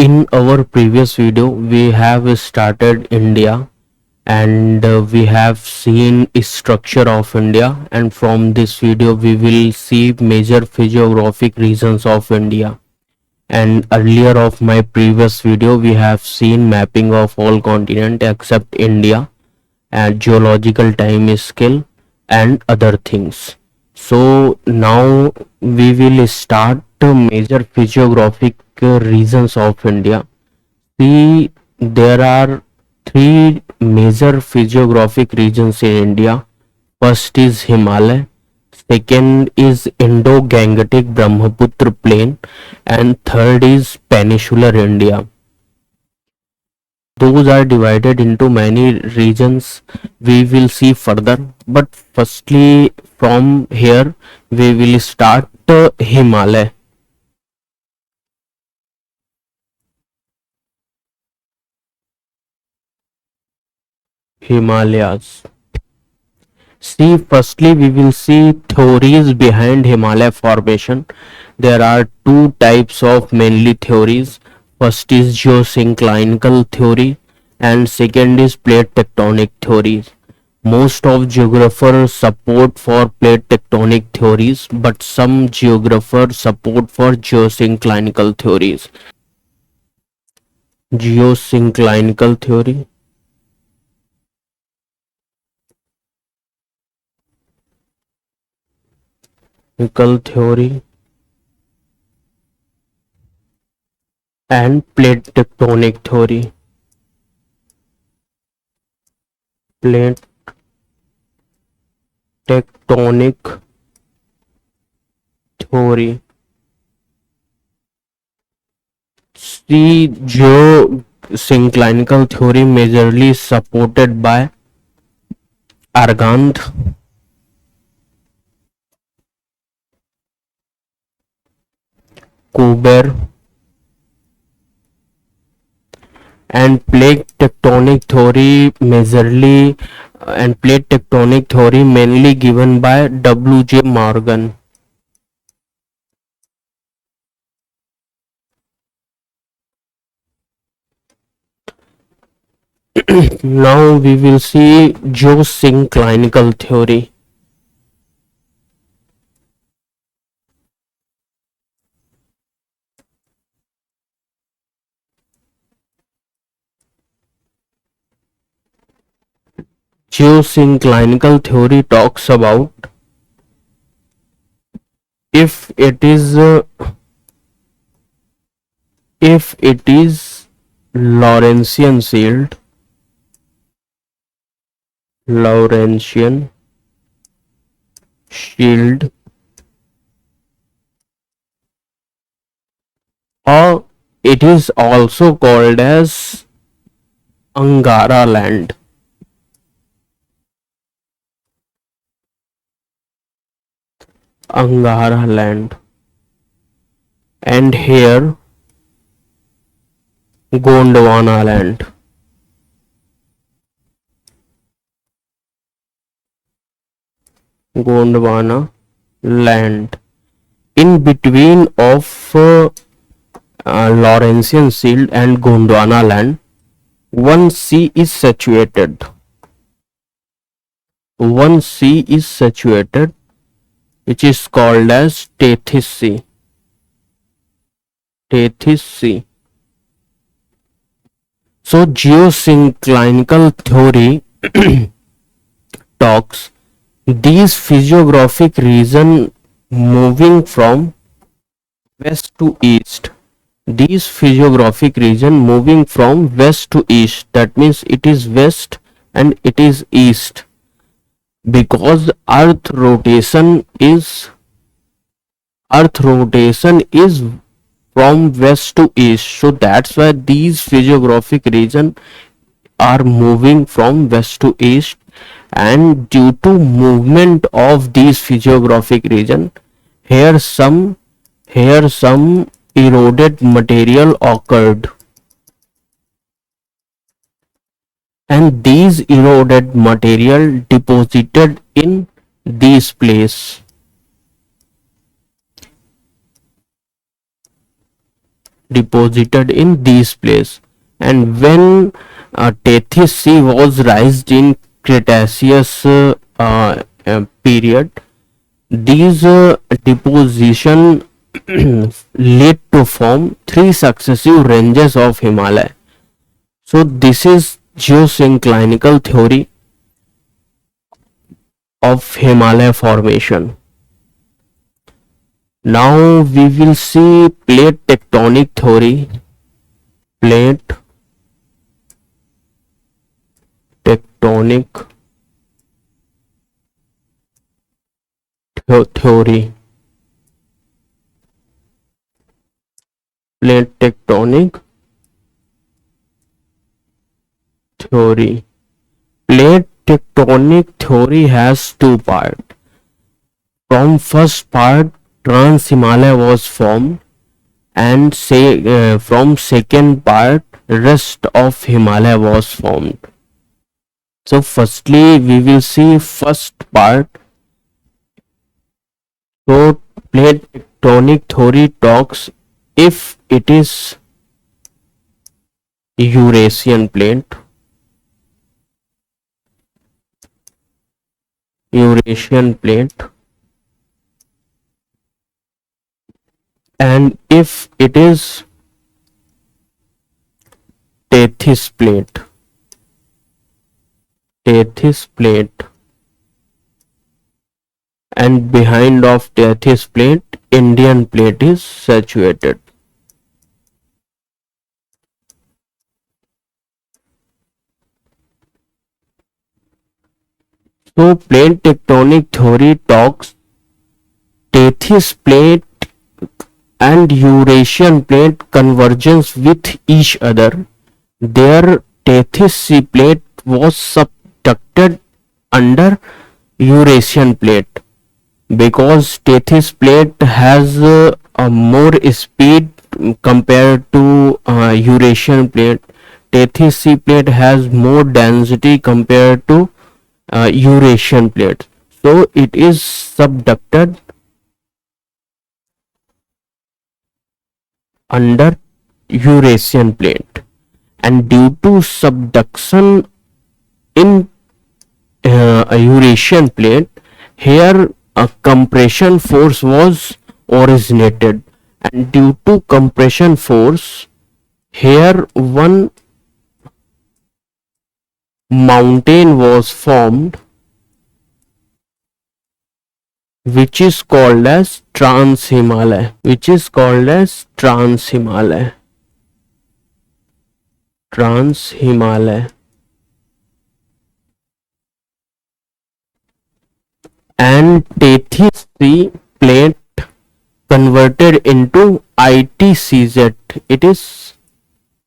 In our previous video, we have started India and we have seen structure of India, and from this video we will see major physiographic regions of India. And earlier of my previous video we have seen mapping of all continent except India and geological time scale and other things. So now we will start major physiographic regions of India. See, there are three major physiographic regions in India. First is Himalaya, second is Indo-Gangetic Brahmaputra Plain, and third is Peninsular India. Those are divided into many regions we will see further, but firstly from here we will start Himalaya. Himalayas. See, firstly we will see theories behind Himalaya formation. There are two types of mainly theories. First is geosynclinal theory and second is plate tectonic theories. Most of geographers support for plate tectonic theories, but some geographers support for geosynclinal theories. Geosynclinal theory. Theory and plate tectonic theory. Plate tectonic theory. See, geosynclinal theory majorly supported by Argand, Kuber, and plate tectonic theory mainly given by W.J. Morgan. Now we will see geosynclinal theory. Geosynclinal theory talks about if it is Laurentian shield, or it is also called as Angara land. Angara land, and here Gondwana land. Gondwana land. In between of Laurentian shield and Gondwana land, one sea is situated. One sea is situated, which is called as Tethys Sea. Tethys Sea. So geosynclinal theory talks these physiographic region moving from west to east. These physiographic region moving from west to east. That means it is west and it is east, because earth rotation is from west to east. So that's why these physiographic region are moving from west to east, and due to movement of these physiographic region, here some eroded material occurred, and these eroded material deposited in these deposited in these places. And when Tethys Sea was raised in Cretaceous period, these deposition led to form three successive ranges of Himalaya. So this is geosynclinal theory of Himalaya formation. Now we will see plate tectonic theory. Plate tectonic theory. Plate tectonic theory. Plate tectonic theory has two parts. From first part, Trans Himalaya was formed, and from second part, rest of Himalaya was formed. So firstly we will see first part. So plate tectonic theory talks if it is Eurasian plate, and if it is Tethys plate, and behind of Tethys plate, Indian plate is situated. So plate tectonic theory talks Tethys plate and Eurasian plate convergence with each other. Their Tethys Sea plate was subducted under Eurasian plate because Tethys plate has a more speed compared to Eurasian plate. Tethys Sea plate has more density compared to Eurasian plate, so it is subducted under Eurasian plate, and due to subduction in a Eurasian plate, here a compression force was originated, and due to compression force, here one mountain was formed which is called as Trans Himalaya, and Tethys Sea plate converted into ITCZ. It is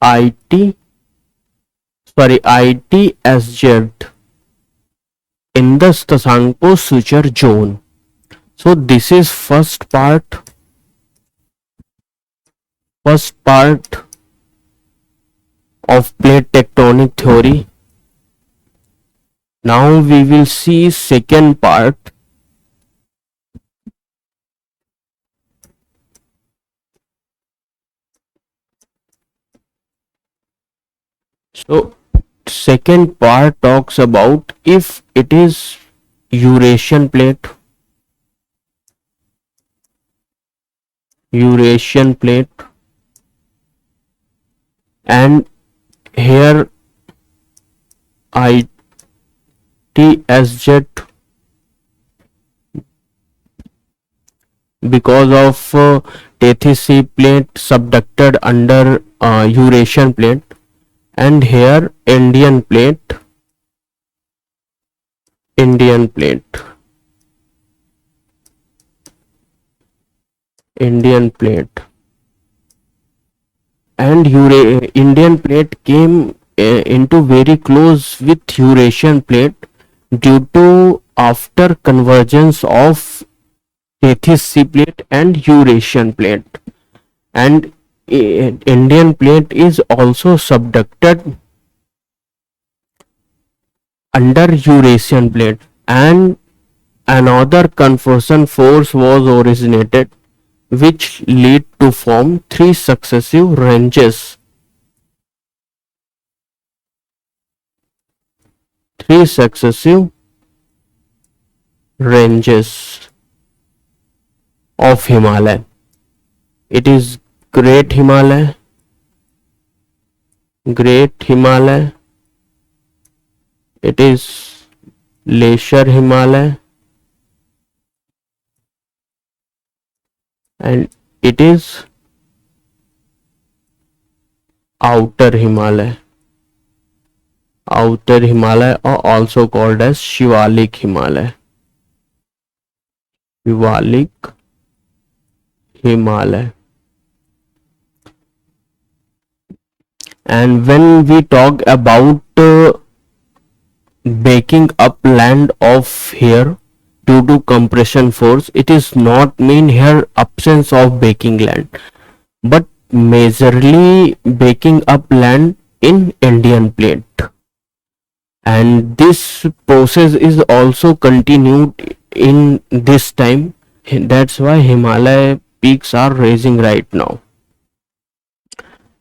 ITSZ in the Shashankpo suture zone. So this is first part of plate tectonic theory. Now we will see second part. So second part talks about if it is Eurasian plate, and here ITSZ because of Tethys Sea plate subducted under Eurasian plate, and here Indian plate, and Indian plate came into very close with Eurasian plate due to after convergence of Tethys Sea plate and Eurasian plate, and Indian plate is also subducted under Eurasian plate, and another conversion force was originated which lead to form three successive ranges. Three successive ranges of Himalaya. It is Great Himalaya, Great Himalaya, it is Lesser Himalaya, and it is Outer Himalaya. Outer Himalaya, or also called as Shivalik Himalaya. Shivalik Himalaya. And when we talk about breaking up land of here due to compression force, it is not mean here absence of baking land, but majorly baking up land in Indian plate. And this process is also continued in this time. That's why Himalaya peaks are rising right now.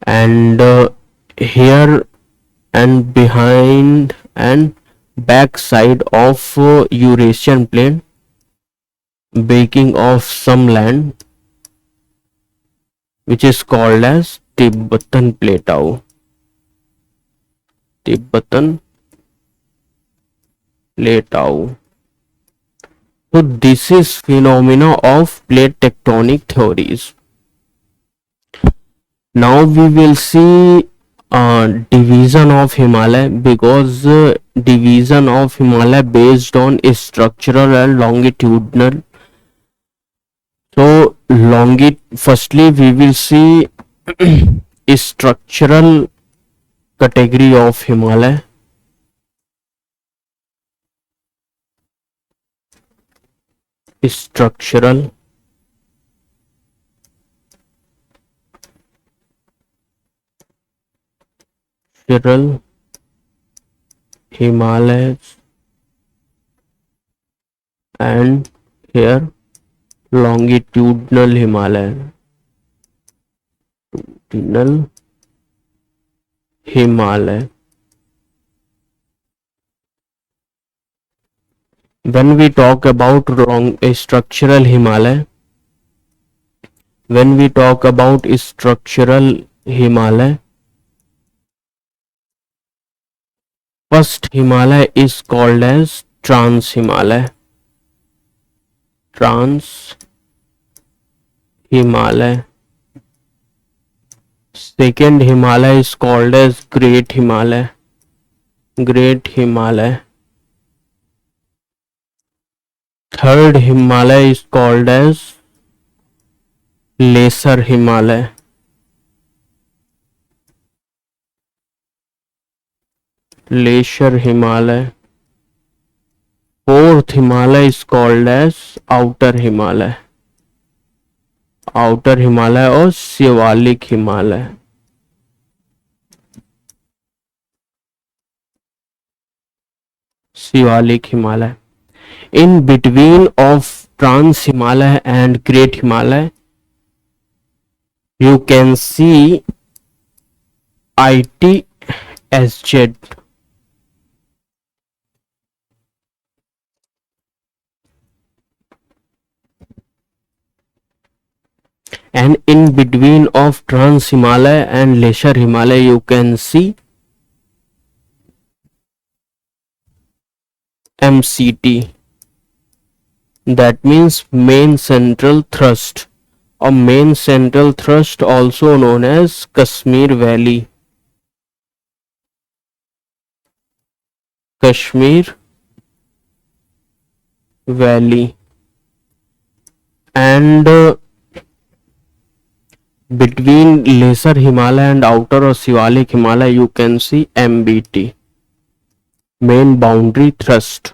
And here and behind and back side of Eurasian plain, baking of some land which is called as Tibetan Plateau. Tibetan Plateau. So this is phenomena of plate tectonic theories. Now we will see division of Himalaya, because division of Himalaya based on structural and longitudinal. So firstly we will see structural category of Himalaya. Structural Himalayas, and here longitudinal Himalaya. Himalaya. When we talk about structural Himalaya, first Himalaya is called as Trans Himalaya. Trans Himalaya. Second Himalaya is called as Great Himalaya. Great Himalaya. Third Himalaya is called as Lesser Himalaya. Lesser Himalaya. Fourth Himalaya is called as Outer Himalaya. Outer Himalaya or Shivalik Himalaya. Shivalik Himalaya. In between of Trans Himalaya and Great Himalaya, you can see ITSZ. And in between of Trans Himalaya and Lesser Himalaya, you can see MCT. That means main central thrust, or main central thrust, also known as Kashmir Valley. Kashmir Valley. And between Lesser Himalaya and Outer or Shivalik Himalaya, you can see MBT, main boundary thrust.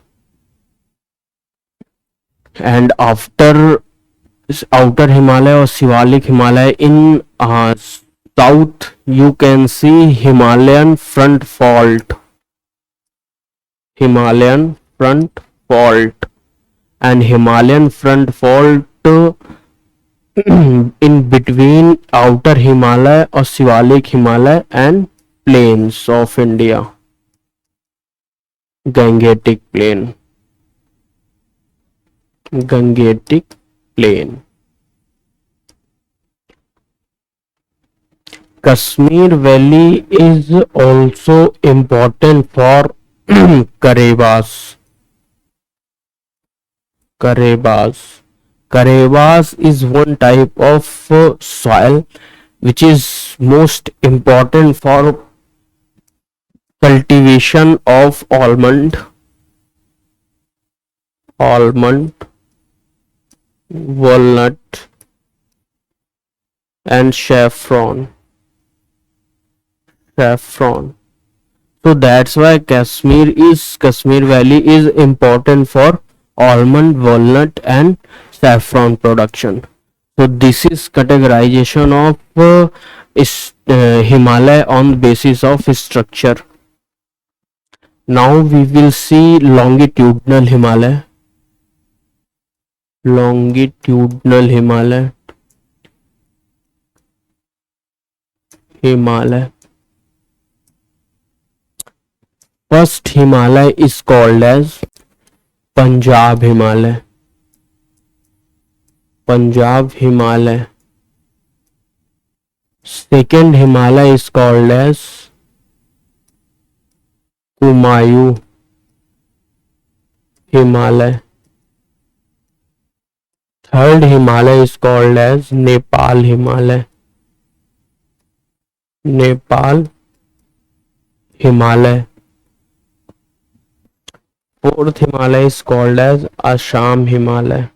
And after Outer Himalaya or Shivalik Himalaya, in south you can see Himalayan front fault. Himalayan front fault. And Himalayan front fault in between outer Himalaya or Shivalik Himalaya and plains of India. Gangetic plain. Gangetic plain. Kashmir Valley is also important for Karebas. Karebas. Karebas is one type of soil which is most important for cultivation of almond, walnut, and saffron. So that's why Kashmir Valley is important for almond, walnut, and saffron production. So this is categorization of Himalaya on the basis of structure. Now we will see longitudinal Himalaya. Longitudinal Himalaya. First Himalaya is called as Punjab Himalaya. Second Himalaya is called as Kumayu Himalaya. Third Himalaya is called as Nepal Himalaya. Fourth Himalaya is called as Assam Himalaya.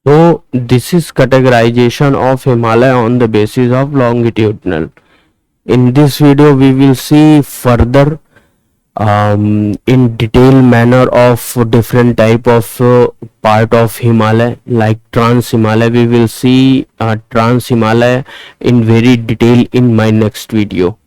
So this is categorization of Himalaya on the basis of longitudinal. In this video we will see further in detailed manner of different type of part of Himalaya, like Trans Himalaya. We will see Trans Himalaya in very detail in my next video.